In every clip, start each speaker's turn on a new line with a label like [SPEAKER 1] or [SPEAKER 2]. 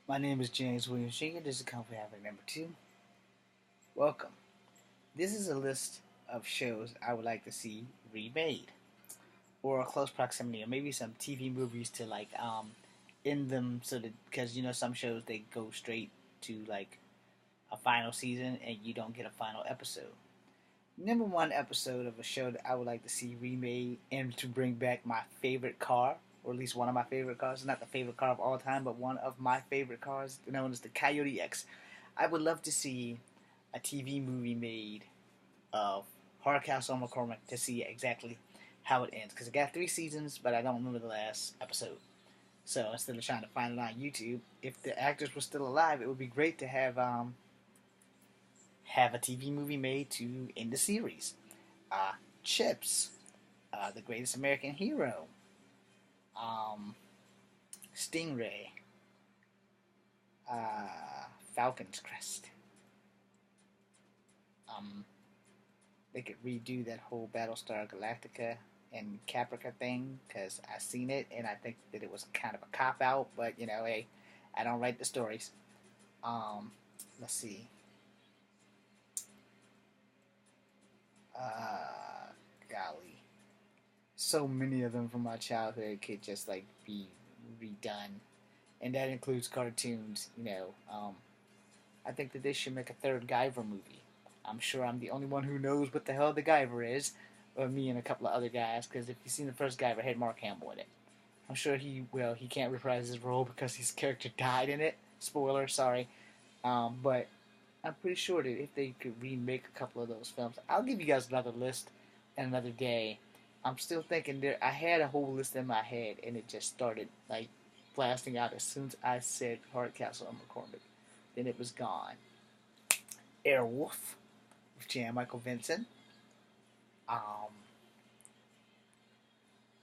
[SPEAKER 1] My name is James William Shinker. This is Comfort Havoc number 2. Welcome. This is a list of shows I would like to see remade or a close proximity, or maybe some TV movies to end them so that because some shows they go straight to like a final season and you don't get a final episode. Number one episode of a show that I would like to see remade and to bring back my favorite car, or at least one of my favorite cars. Not the favorite car of all time, but one of my favorite cars, known as the Coyote X. I would love to see a TV movie made of Hardcastle on McCormick to see exactly how it ends. Because it got 3 seasons, but I don't remember the last episode. So instead of trying to find it on YouTube, if the actors were still alive, it would be great to have a TV movie made to end the series. Uh, Chips, The Greatest American Hero, um, Stingray, Falcon's Crest. Um, they could redo that whole Battlestar Galactica and Caprica thing because I seen it and I think that it was kind of a cop out. But hey, I don't write the stories. Um, let's see. Golly, so many of them from my childhood could just like be redone, and that includes cartoons. I think that they should make a third Guyver movie. I'm sure I'm the only one who knows what the hell the Guyver is, or me and a couple of other guys. Because if you've seen the first Guyver, it had Mark Hamill in it. I'm sure he can't reprise his role because his character died in it. Spoiler, sorry. But I'm pretty sure that if they could remake a couple of those films, I'll give you guys another list and another day. I'm still thinking there. I had a whole list in my head, and it just started like blasting out as soon as I said Hardcastle on McCormick. Then it was gone. Airwolf with Jan Michael Vincent. Um,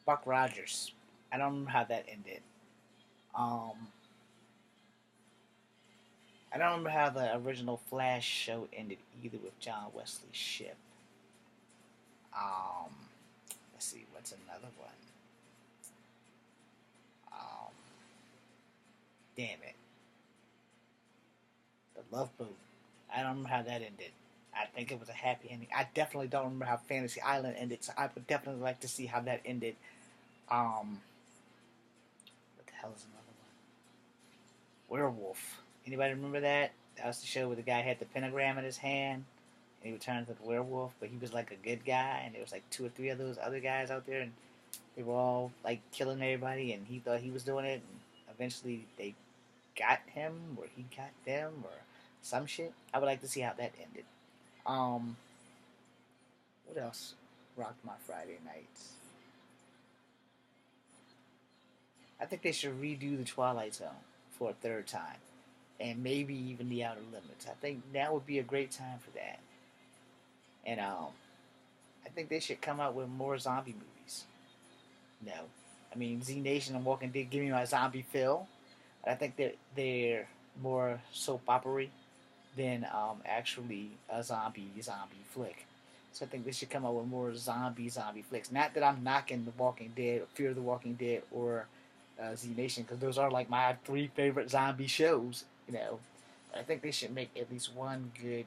[SPEAKER 1] Buck Rogers. I don't remember how that ended. Um, I don't remember how the original Flash show ended either with John Wesley Shipp. Um, let's see, what's another one? Um, damn it, The Love Boat. I don't remember how that ended. I think it was a happy ending. I definitely don't remember how Fantasy Island ended, so I would definitely like to see how that ended. Um, what the hell is another one? Werewolf. Anybody remember that? That was the show where the guy had the pentagram in his hand, and he would turn into the werewolf, but he was like a good guy, and there was like two or three of those other guys out there, and they were all like killing everybody, and he thought he was doing it, and eventually they got him, or he got them, or some shit. I would like to see how that ended. Um, what else rocked my Friday nights? I think they should redo the Twilight Zone for a third time, and maybe even the Outer Limits. I think that would be a great time for that. And I think they should come out with more zombie movies. No, I mean Z Nation and Walking Dead give me my zombie feel. I think they're more soap opera than actually a zombie flick. So I think they should come out with more zombie flicks. Not that I'm knocking The Walking Dead, Fear the Walking Dead, or Z Nation, because those are like my three favorite zombie shows. But I think they should make at least one good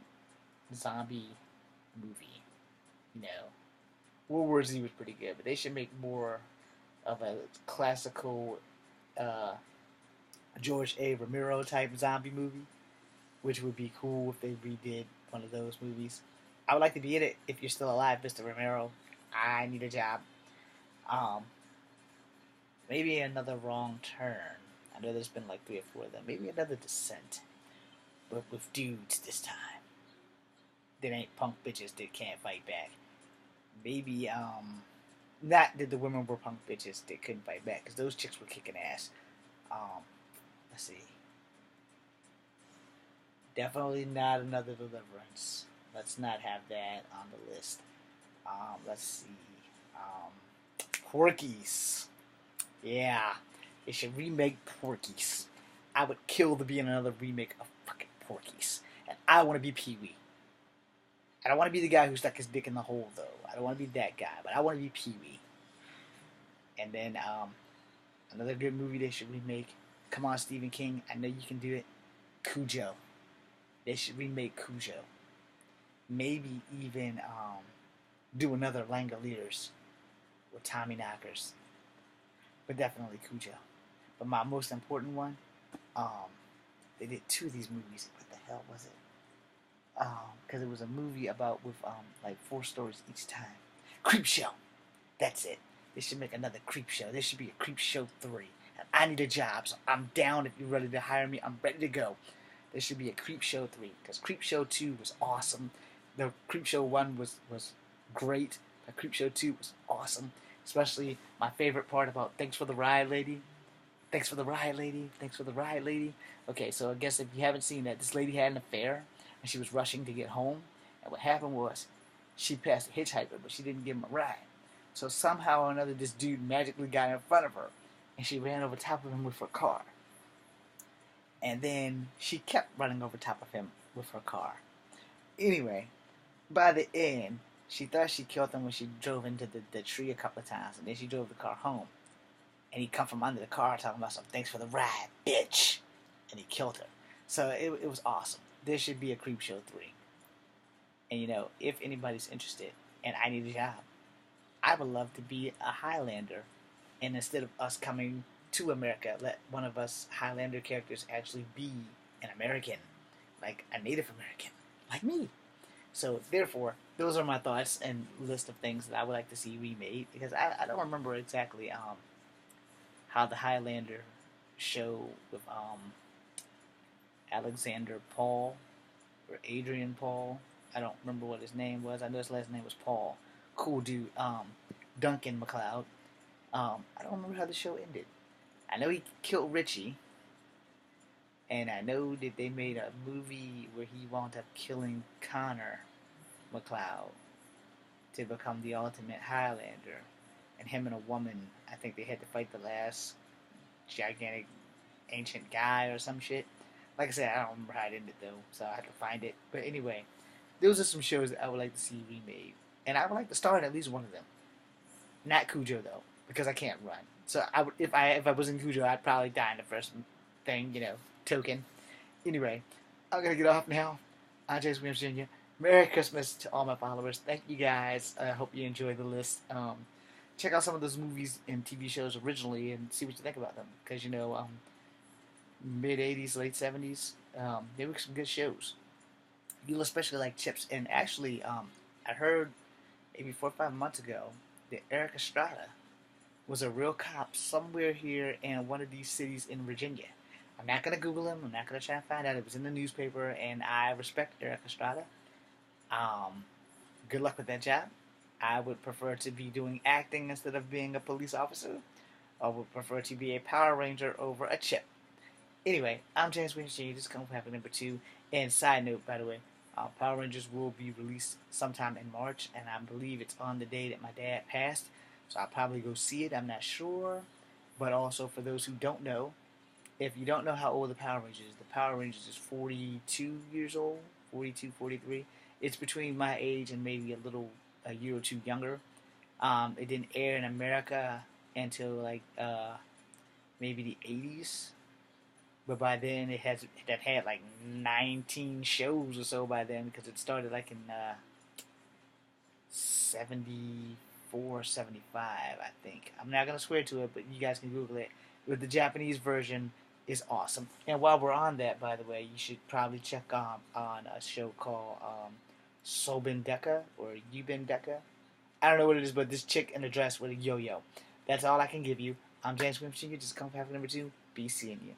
[SPEAKER 1] zombie movie. You know, World War Z was pretty good, but they should make more of a classical uh, George A. Romero type zombie movie, which would be cool if they redid one of those movies. I would like to be in it if you're still alive, Mr. Romero. I need a job. Um, maybe another Wrong Turn. I know there's been like 3 or 4 of them. Maybe another Descent, but with dudes this time. That ain't punk bitches that can't fight back. Maybe not that the women were punk bitches that couldn't fight back, because those chicks were kicking ass. Um, let's see. Definitely not another Deliverance. Let's not have that on the list. Let's see. Porky's. Yeah, they should remake Porky's. I would kill to be in another remake of fucking Porky's. And I want to be Pee Wee. I don't want to be the guy who stuck his dick in the hole, though. I don't want to be that guy, but I want to be Pee Wee. And then another good movie they should remake Come on, Stephen King. I know you can do it. Cujo. They should remake Cujo. Maybe even do another Langoliers with Tommy Knockers. But definitely Cujo. But my most important one, um, they did two of these movies. What the hell was it? Because it was a movie about with like 4 stories each time. Creep Show. That's it. They should make another Creep Show. There should be a Creep Show 3. And I need a job, so I'm down if you're ready to hire me. I'm ready to go. There should be a Creep Show 3. Because Creep Show 2 was awesome. The Creep Show 1 was great. The Creep Show 2 was awesome. Especially my favorite part about Thanks for the Ride, Lady. Thanks for the ride, lady. Thanks for the ride, lady. Okay, so I guess if you haven't seen that, this lady had an affair, and she was rushing to get home. And what happened was, she passed a hitchhiker, but she didn't give him a ride. So somehow or another, this dude magically got in front of her, and she ran over top of him with her car. And then she kept running over top of him with her car. Anyway, by the end, she thought she killed him when she drove into the tree a couple of times, and then she drove the car home. And he come from under the car talking about some thanks for the ride, bitch. And he killed her. So it was awesome. There should be a Creep Show 3. And you know, if anybody's interested and I need a job, I would love to be a Highlander. And instead of us coming to America, let one of us Highlander characters actually be an American. Like a Native American. Like me. So therefore, those are my thoughts and list of things that I would like to see remade. Because I don't remember exactly how the Highlander show with Alexander Paul or Adrian Paul. I don't remember what his name was. I know his last name was Paul. Cool dude. Duncan MacLeod. I don't remember how the show ended. I know he killed Richie, and I know that they made a movie where he wound up killing Connor MacLeod to become the ultimate Highlander. And him and a woman, I think they had to fight the last gigantic ancient guy or some shit. Like I said, I don't remember how it ended though, so I have to find it. But anyway, those are some shows that I would like to see remade. And I would like to star in at least one of them. Not Cujo though, because I can't run. So I would, if I was in Cujo, I'd probably die in the first thing, token. Anyway, I'm gonna get off now. I'm James Williams Jr. Merry Christmas to all my followers. Thank you guys. I hope you enjoyed the list. Check out some of those movies and TV shows originally and see what you think about them. Because, mid 80s, late 70s, they were some good shows. You'll especially like Chips. And actually, I heard maybe 4 or 5 months ago that Eric Estrada was a real cop somewhere here in one of these cities in Virginia. I'm not going to Google him. I'm not going to try and find out. It was in the newspaper, and I respect Eric Estrada. Good luck with that job. I would prefer to be doing acting instead of being a police officer. I would prefer to be a Power Ranger over a chip. Anyway, I'm James Williams Jr. This is Kung Fu Happy number 2. And side note, by the way, Power Rangers will be released sometime in March, and I believe it's on the day that my dad passed. So I'll probably go see it. I'm not sure. But also, for those who don't know, if you don't know how old the Power Rangers is, the Power Rangers is 42 years old, 42, 43. It's between my age and maybe a year or two younger. It didn't air in America until maybe the 80s. But by then it had like 19 shows or so by then, because it started like in 74, 75, I think. I'm not going to swear to it, but you guys can Google it. With the Japanese version is awesome. And while we're on that, by the way, you should probably check on a show called Sobin Deka or Yubin Deka. I don't know what it is, but this chick in a dress with a yo-yo. That's all I can give you. I'm James Williams Jr. Just come for number 2. Be seeing you.